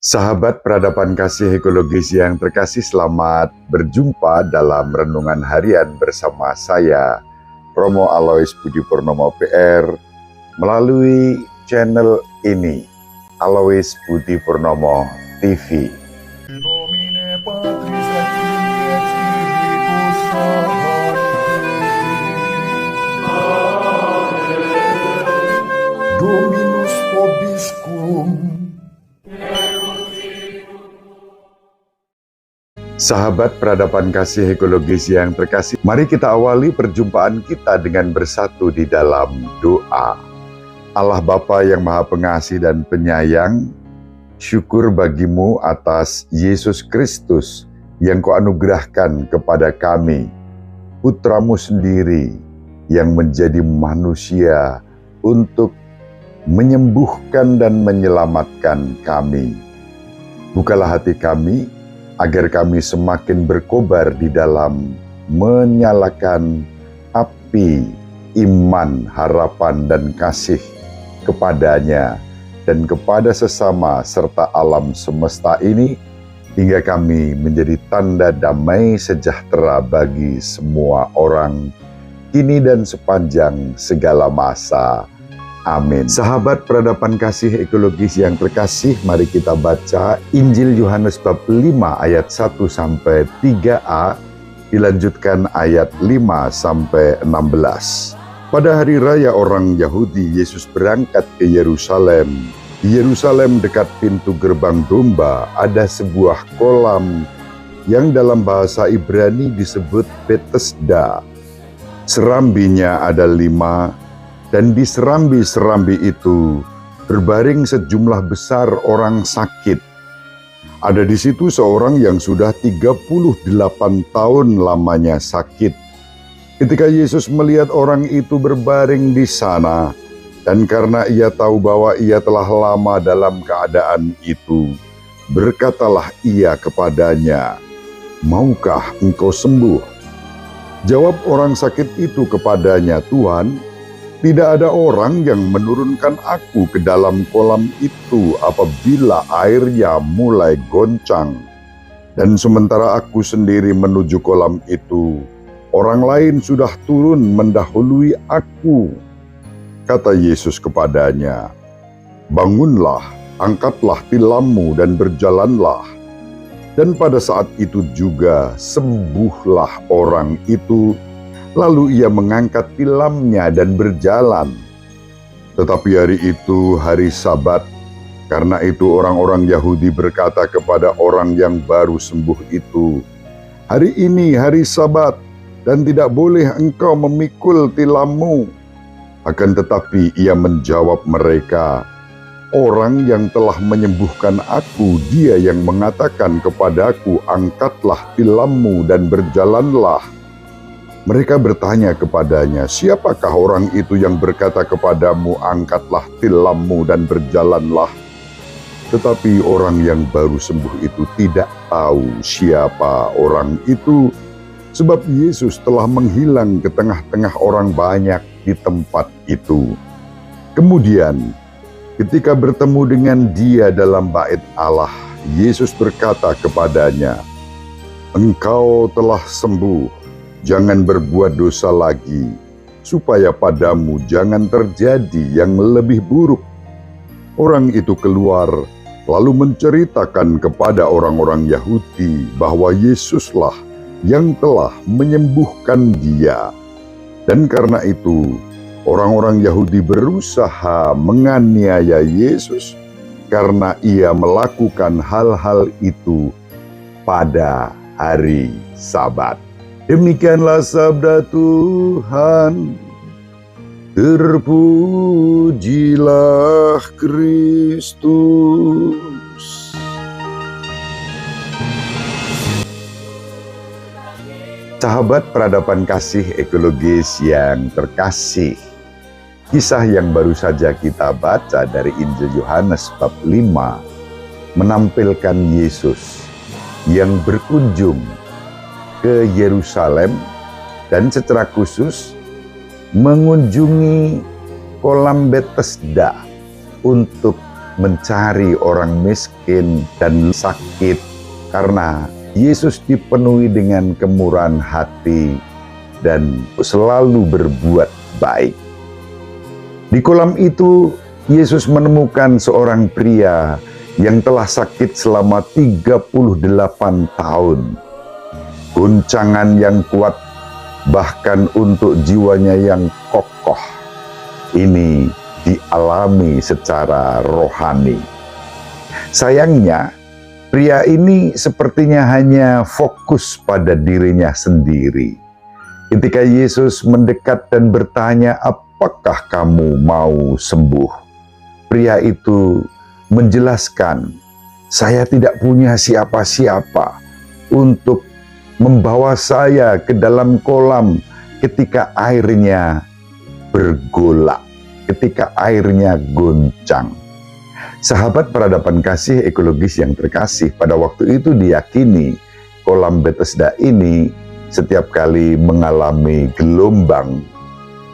Sahabat peradaban kasih ekologis yang terkasih, selamat berjumpa dalam renungan harian bersama saya, Romo Alois Budi Purnomo PR, melalui channel ini, Alois Budi Purnomo TV. In nomine Patris et Filii et Spiritus Sancti. Dominus vobiscum. Sahabat peradaban kasih ekologis yang terkasih, mari kita awali perjumpaan kita dengan bersatu di dalam doa. Allah Bapa yang Maha Pengasih dan Penyayang, syukur bagimu atas Yesus Kristus yang Kau anugerahkan kepada kami, Putramu sendiri yang menjadi manusia untuk menyembuhkan dan menyelamatkan kami. Bukalah hati kami, agar kami semakin berkobar di dalam menyalakan api iman, harapan, dan kasih kepadanya dan kepada sesama serta alam semesta ini, hingga kami menjadi tanda damai sejahtera bagi semua orang, kini dan sepanjang segala masa. Amin. Sahabat peradaban kasih ekologis yang terkasih, mari kita baca Injil Yohanes bab 5 ayat 1 sampai 3a, dilanjutkan ayat 5 sampai 16. Pada hari raya orang Yahudi, Yesus berangkat ke Yerusalem. Di Yerusalem dekat pintu gerbang domba ada sebuah kolam yang dalam bahasa Ibrani disebut Betesda. Serambinya ada 5, dan di serambi-serambi itu berbaring sejumlah besar orang sakit. Ada di situ seorang yang sudah 38 tahun lamanya sakit. Ketika Yesus melihat orang itu berbaring di sana, dan karena ia tahu bahwa ia telah lama dalam keadaan itu, berkatalah ia kepadanya, "Maukah engkau sembuh?" Jawab orang sakit itu kepadanya, "Tuhan, tidak ada orang yang menurunkan aku ke dalam kolam itu apabila airnya mulai goncang. Dan sementara aku sendiri menuju kolam itu, orang lain sudah turun mendahului aku." Kata Yesus kepadanya, "Bangunlah, angkatlah tilammu dan berjalanlah." Dan pada saat itu juga sembuhlah orang itu. Lalu ia mengangkat tilamnya dan berjalan. Tetapi hari itu hari Sabat. Karena itu orang-orang Yahudi berkata kepada orang yang baru sembuh itu, "Hari ini hari Sabat, dan tidak boleh engkau memikul tilammu." Akan tetapi ia menjawab mereka, "Orang yang telah menyembuhkan aku, dia yang mengatakan kepadaku, 'Angkatlah tilammu dan berjalanlah.'" Mereka bertanya kepadanya, "Siapakah orang itu yang berkata kepadamu, 'Angkatlah tilammu dan berjalanlah'?" Tetapi orang yang baru sembuh itu tidak tahu siapa orang itu, sebab Yesus telah menghilang ke tengah-tengah orang banyak di tempat itu. Kemudian, ketika bertemu dengan dia dalam bait Allah, Yesus berkata kepadanya, "Engkau telah sembuh. Jangan berbuat dosa lagi, supaya padamu jangan terjadi yang lebih buruk." Orang itu keluar, lalu menceritakan kepada orang-orang Yahudi bahwa Yesuslah yang telah menyembuhkan dia. Dan karena itu, orang-orang Yahudi berusaha menganiaya Yesus karena ia melakukan hal-hal itu pada hari Sabat. Demikianlah sabda Tuhan. Terpujilah Kristus. Sahabat peradaban kasih ekologis yang terkasih, kisah yang baru saja kita baca dari Injil Yohanes bab 5 menampilkan Yesus yang berkunjung ke Yerusalem dan secara khusus mengunjungi kolam Betesda untuk mencari orang miskin dan sakit, karena Yesus dipenuhi dengan kemurahan hati dan selalu berbuat baik. Di kolam itu, Yesus menemukan seorang pria yang telah sakit selama 38 tahun. Guncangan yang kuat, bahkan untuk jiwanya yang kokoh, ini dialami secara rohani. Sayangnya, pria ini sepertinya hanya fokus pada dirinya sendiri. Ketika Yesus mendekat dan bertanya, "Apakah kamu mau sembuh?" Pria itu menjelaskan, "Saya tidak punya siapa-siapa untuk membawa saya ke dalam kolam ketika airnya bergolak, ketika airnya goncang." Sahabat peradaban kasih ekologis yang terkasih, pada waktu itu diyakini kolam Bethesda ini setiap kali mengalami gelombang,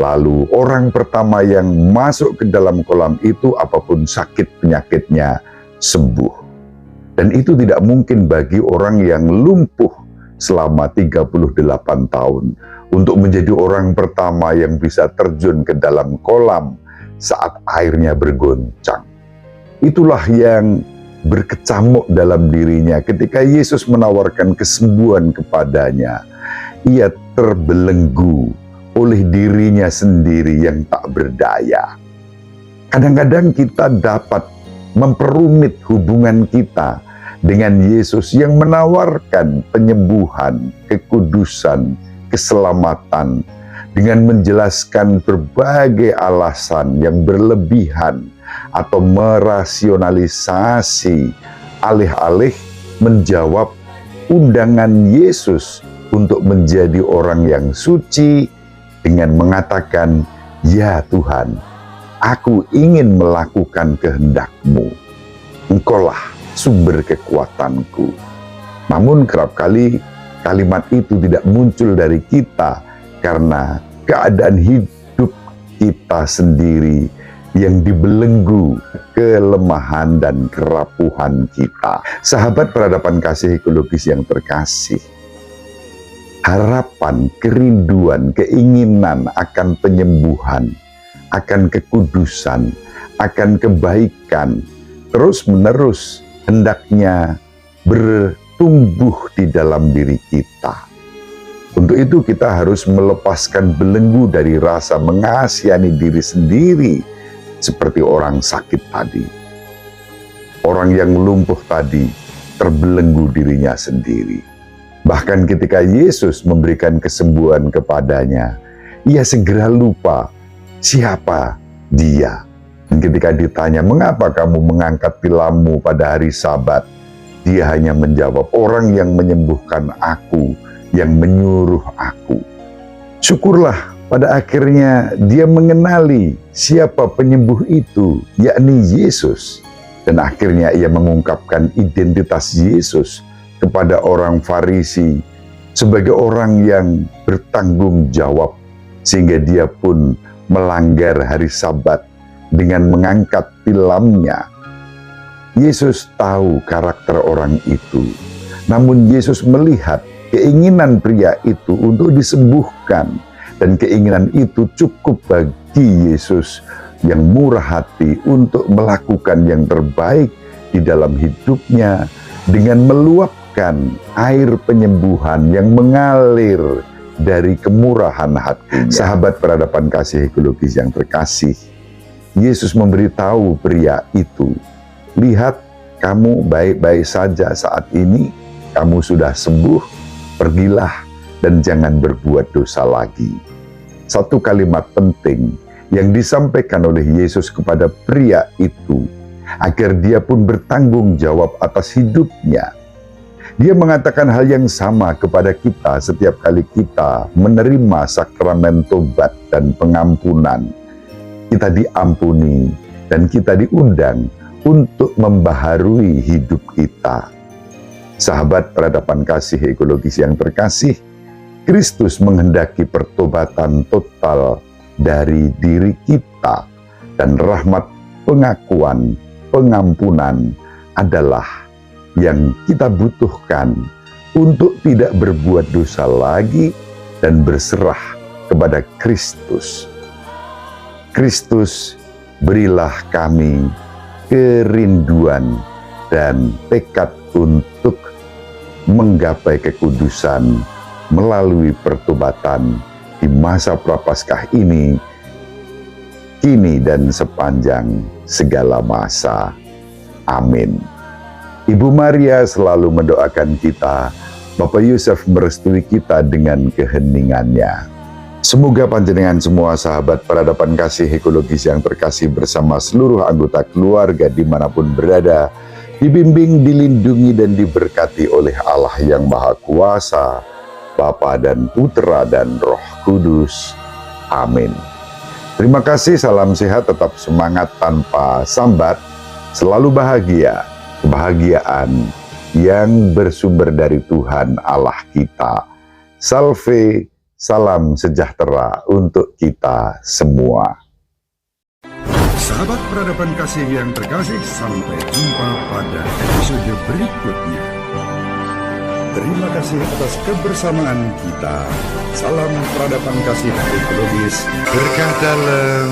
lalu orang pertama yang masuk ke dalam kolam itu apapun sakit penyakitnya sembuh. Dan itu tidak mungkin bagi orang yang lumpuh selama 38 tahun untuk menjadi orang pertama yang bisa terjun ke dalam kolam saat airnya bergoncang. Itulah yang berkecamuk dalam dirinya ketika Yesus menawarkan kesembuhan kepadanya. Ia terbelenggu oleh dirinya sendiri yang tak berdaya. Kadang-kadang kita dapat memperumit hubungan kita dengan Yesus yang menawarkan penyembuhan, kekudusan, keselamatan, dengan menjelaskan berbagai alasan yang berlebihan atau merasionalisasi alih-alih menjawab undangan Yesus untuk menjadi orang yang suci dengan mengatakan, "Ya Tuhan, aku ingin melakukan kehendak-Mu. Engkaulah sumber kekuatanku." Namun kerap kali kalimat itu tidak muncul dari kita karena keadaan hidup kita sendiri yang dibelenggu kelemahan dan kerapuhan kita. Sahabat peradaban kasih ekologis yang terkasih, harapan, kerinduan, keinginan akan penyembuhan, akan kekudusan, akan kebaikan, terus-menerus hendaknya bertumbuh di dalam diri kita. Untuk itu kita harus melepaskan belenggu dari rasa mengasihani diri sendiri seperti orang sakit tadi. Orang yang lumpuh tadi terbelenggu dirinya sendiri. Bahkan ketika Yesus memberikan kesembuhan kepadanya, ia segera lupa siapa dia. Dan ketika ditanya, "Mengapa kamu mengangkat tilammu pada hari Sabat?" Dia hanya menjawab, "Orang yang menyembuhkan aku, yang menyuruh aku." Syukurlah pada akhirnya dia mengenali siapa penyembuh itu, yakni Yesus. Dan akhirnya ia mengungkapkan identitas Yesus kepada orang Farisi sebagai orang yang bertanggung jawab, sehingga dia pun melanggar hari Sabat dengan mengangkat tilamnya. Yesus tahu karakter orang itu, namun Yesus melihat keinginan pria itu untuk disembuhkan, dan keinginan itu cukup bagi Yesus yang murah hati untuk melakukan yang terbaik di dalam hidupnya dengan meluapkan air penyembuhan yang mengalir dari kemurahan hatinya. Sahabat peradaban kasih ekologis yang terkasih, Yesus memberitahu pria itu, "Lihat, kamu baik-baik saja saat ini, kamu sudah sembuh, pergilah dan jangan berbuat dosa lagi." Satu kalimat penting yang disampaikan oleh Yesus kepada pria itu, agar dia pun bertanggung jawab atas hidupnya. Dia mengatakan hal yang sama kepada kita setiap kali kita menerima sakramen tobat dan pengampunan. Kita diampuni dan kita diundang untuk membaharui hidup kita. Sahabat peradaban kasih ekologis yang terkasih, Kristus menghendaki pertobatan total dari diri kita dan rahmat pengakuan pengampunan adalah yang kita butuhkan untuk tidak berbuat dosa lagi dan berserah kepada Kristus. Kristus, berilah kami kerinduan dan tekad untuk menggapai kekudusan melalui pertobatan di masa prapaskah ini, kini dan sepanjang segala masa. Amin. Ibu Maria selalu mendoakan kita, Bapak Yusuf merestui kita dengan keheningannya. Semoga panjenengan semua sahabat peradaban kasih ekologis yang terkasih bersama seluruh anggota keluarga dimanapun berada, dibimbing, dilindungi, dan diberkati oleh Allah yang Maha Kuasa, Bapa dan Putra dan Roh Kudus. Amin. Terima kasih, salam sehat, tetap semangat tanpa sambat, selalu bahagia, kebahagiaan yang bersumber dari Tuhan Allah kita. Salve, salam sejahtera untuk kita semua. Sahabat peradaban kasih yang terkasih, sampai jumpa pada episode berikutnya. Terima kasih atas kebersamaan kita. Salam peradaban kasih ekologis. Berkah dalam